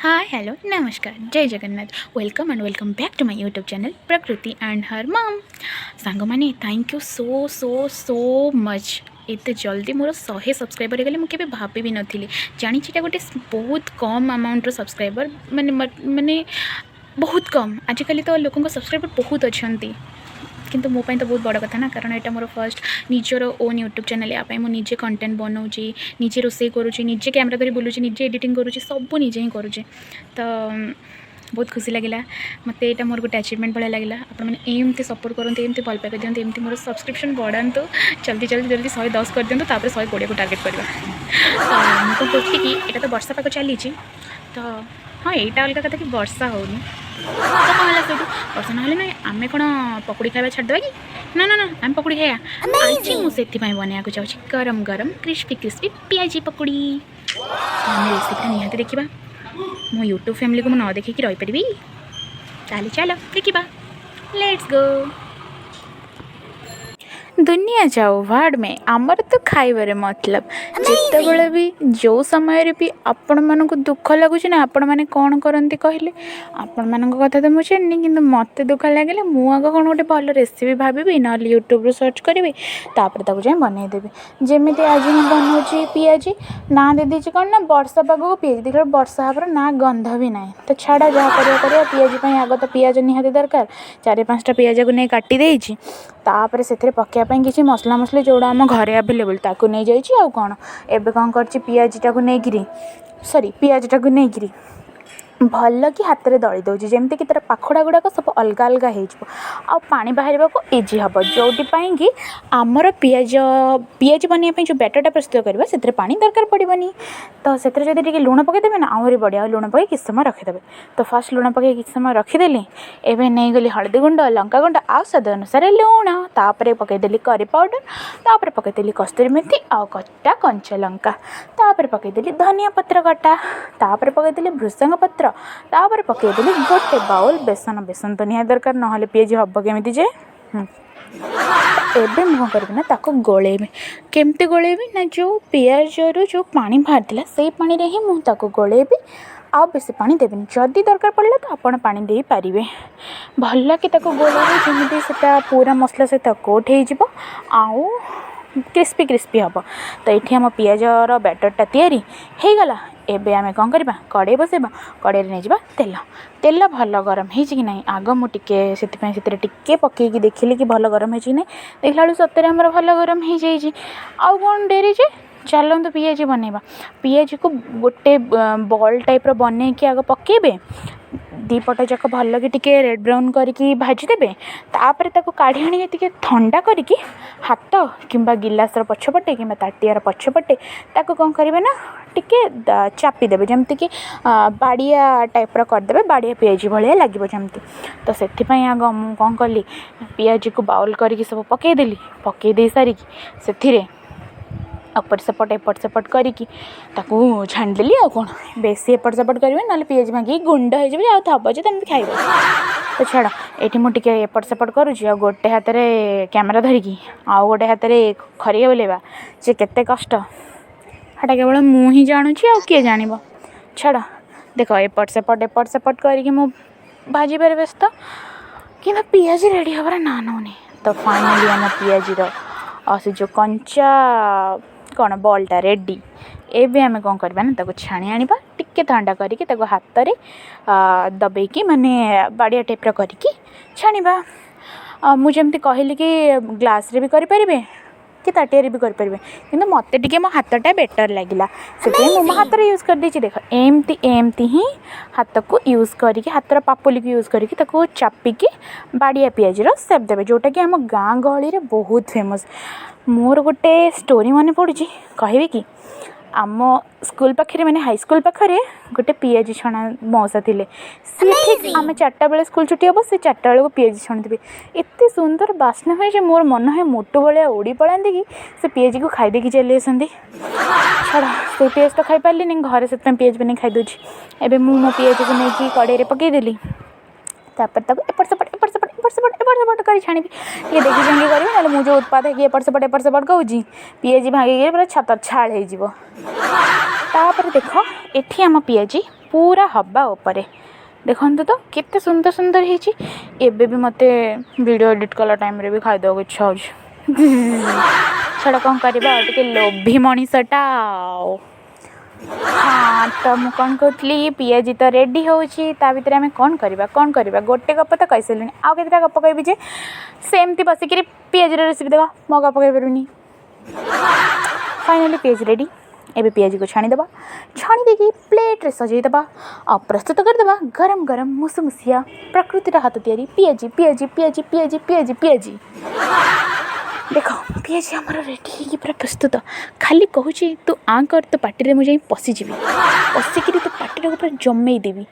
Hi, hello, namaskar, जय Jagannath welcome and welcome back to my YouTube channel Prakriti and her mom song मैंने thank you so so so much एते जल्दी मोर 100 subscriber हो गले मुझे भाभी भी नथिली जानी गोटे बहुत कम अमाउंट सब्सक्राइबर माने माने बहुत कम आजिकल तो लोक सब्सक्राइबर बहुत अच्छा किंतु मो तो बहुत बड़ कथा ना कारण यहाँ मोर फर्स्ट निजर ओन यूट्यूब चैनल यापाई मुझे निजे कंटेंट बनाऊँगी निजे रोसे करुँची निजे कैमेरा धरी बुलूँ निजे एडिटिंग करुँची सब निजे ही करुँचे तो बहुत खुशी लगे मत यहाँ मोर गोटे अचिवमेंट भाया लगे आपमती सपोर्ट करते एमती भल पाइबा दिखाते एमती मोर सब्सक्रिप्शन बढ़ातु जल्दी जल्दी जल्दी 110 कर दिखाँ तापर 120 को टार्गेट करवा मुझे कହୁଥିଲି कि यहाँ तो वर्षा पाक चली तो हाँ यहाँ अलग कथा कि वर्षा होनी तो कौन है से वर्षा ना ना आम कौन पकड़ी खावा छाड़देवा कि ना ना ना आम पकड़ी खाया आज मुझे बनवा चाहूँगी गरम गरम क्रिस्पी क्रिस्पी पियाजी पकड़ी आम रेसिपी निहाती देखा मो यूट्यूब फैमिली को न देखी रहीपरि ताले चलो देखा लेट्स गो दुनिया जाओ वार्ड में आमर तो खाइबारे मतलब जिते भी जो समय भी आपण मानक दुख लगुच ना आपण मैंने कौन करती कहले आपण मान कथा तो मुझे कि मत दुख लगे मुझे कौन गोटे भल रेसिपी भावी ना यूट्यूब सर्च करी तापर जाए बनईदेवी जमी आज मैं बनाऊँगी पियाजी ना दे कौन ना वर्षा पाग को पियाजी देख वर्षा हबर ना गंध भी ना तो छाड़ा जहाँ कर पियाजी आग तो पियाज निहाती दरकार 4-5टा पियाज को नहीं काटी देछि तापर से पकाइवाई किसी मसला मसली जोड़ा आम घरे आवेलेबल ताकू नहीं जाइए आउ कौन एबे कौन कर पियाजीटा को नहीं सॉरी पियाजटा को नहीं भल कि हाथ में दली दूसरी जमीक कि तार पाखुड़ा गुड़ाक सब अलग अलग हो पानी बाहर को इजी हम जो कि आमर पियाज पियाज बनवाई जो बैटरटा प्रस्तुत करवा से पानी दरकार पड़ोनी तो से लुण पकईदेवे ना आहरी बढ़िया लुण पकई किस समय रखीदे तो फास्ट लुण पकई किस समय रखीदेली एवं नहीं गली हलदी गुंड लंका गुंड आ स्वाद अनुसार लुण तापर पकईदेली करी पाउडर तापर पकईदेली कस्तूरी मेथी आ कटा कंचा लंका तापर पकईदेली धनिया पत्र कटा तापर पकईदेली भृसंग पत्र तापर पकईदेली गोटे बाउल बेसन बेसन तो निहा दरकार ना पियाजी हम केमी जे एबे मुह करना ताको गोलेबी केमती गोलेबी ना जो पियाज रु जो पानी बाहर से पानी रे ही मुझे ताको गोलेबी आ बेसी पानी देवेनि जदि दरकार पड़े तो आपड़ पानी दे पारे भल कि गोलेबी जमी से पूरा मसला सहित कोट हो आउ क्रिस्पी क्रिस्पी हम तो ये आम पियाजर बैटरटा हो गला एबे आमे कौन करवा कड़े बसेबा कड़े नहीं जावा तेल तेल भल गरम हो ना आग मुझे से टिके पकईकी देखिली कि भल गरम हो ना देखला बेलू सतरे आमर भल गरम हो जाए आउ कौन डेरी जे चलते पियाजी बनवा पियाजी को गोटे बॉल टाइप बन के आग पकेबे दीपट जाक भल कि रेड ब्राउन करके भाजीदेवे तापर काढ़ी आनी ठंडा करके हाथ कि गिलास पछपटे कि ताटियार पछपटे कौन करेंगे ना टिके चापीदेवे जमती कि बाड़िया टाइप करदे बाड़िया पियाजी भाया लगे जमती तो से आग मुझे कौन कली पियाजी को बाउल करके सब पकईदेली पकईदे सारिकी से अपर सेपट एपट सेपट करके छाणीदेली आ कौन बेसी एपट सेपट करेंगे ना पियाज भांगी गुंड हो थब जे तुम खाइब तो छाड़ ये मुझे एपट सेपट करुँच गोटे हाथ में कैमेरा धरिकी आउ गोटे हाथ में खरिया बुलेवा जे केते कष्ट हाँ केवल मुझे जानूची आ किए जान छाड़ देख एपट सेपट करके मु भाजी पारे व्यस्त कि पियाज रेडी हबार ना नौनी तो फाइनाली आम पियाजीर से जो कंचा कौन बॉलटा रेडी एबे आमे कौन करबा ना छाणी आनिबा टिके ठंडा करके हाथ में दबेकी माने बाड़िया टाइप करके छाणीबा मुझे कहली कि ग्लास रे भी करें कि ताटिया भी करें कि मत टे मो हाथटा बेटर लगे से मो हाथ यूज कर देछि देख एमती एमती ही हाथ को यूज करके हाथर पापुली को यूज करके चापिकी बाड़िया पियाजर सेप देवे जोटा कि आम गाँ गहली रे बहुत फेमस मोर गोटे स्टोरी मन पड़ी कहे कि आम स्कूल पाखे मैंने हाई स्कूल पाखे गोटे पियाजी छणा मौसा थे सी ठीक आम 4टा बेले स्कूल छुट्टी हम से 4टा बेले पियाजी छणुवे एत सुंदर बास्ना हुए मोर मन है मोटू भाया उड़ी पड़ाती कि से पियाजी को खाईदेकी चली आसती छड़ा से पियाज तो खाई पारे घरे से पियाज बन खाईदे एवं मो पियाजी को लेकिन कड़े पकईदेली तापर एपट सेपट कर छाणी ये देखी चाहे करी ना मुझे उत्पाद है कि एपट सेपट कहूँ पियाजी भांगी पूरा छतर छाड़ हो तापर देख एठी आम पियाजी पूरा हवा उपरे देखो तो केते सुंदर सुंदर है एबे भी मते वीडियो एडिट कला टाइम रे भी खाइदेव इच्छा हो छड़ा कौन करवा टे लोभी मनीषटा हाँ तो मुझे कौन कहती पियाजी तो रेडी होची भितर आम कौन करवा गोटे गप तो कही सारे आउ के गप कहबी जे सेमती बसिक पियाजी रेसिपी देवा मो गप कही पारूनी फाइनाली पियाजी रेडी एबे पियाजी को छाणीदे छाणी देकी प्लेट रे सजईदे आ प्रस्तुत करदे गरम गरम मुसमुसिया प्रकृतिर हाथ तैयारी Piazzi Piazzi Piazzi Piazzi Piazzi Piazzi देख पियाजी आमर रेडी हो पूरा प्रस्तुत खाली कहूँ तू आँ कर तो पार्टी मुझे पशिजी पशिक तो पार्टी को पूरा जमे देवी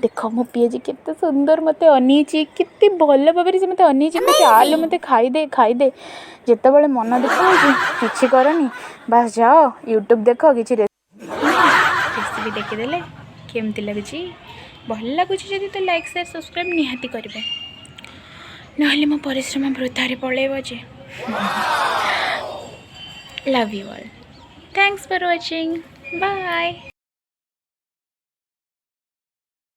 देख मो पियाजी केते सुंदर मत अनीची केते भल भाव से मत अनीची आलू मत खाईदे जिते बड़े मन दुख कि करनी बस जाओ यूट्यूब देख कि रेसिपी देखीदे केमती लगुच भल लगुच जदि तो लाइक शेयर सब्सक्राइब निहाती करेंगे ना मो परिश्रम वृद्धारे पलैब जे love you all thanks for watching bye.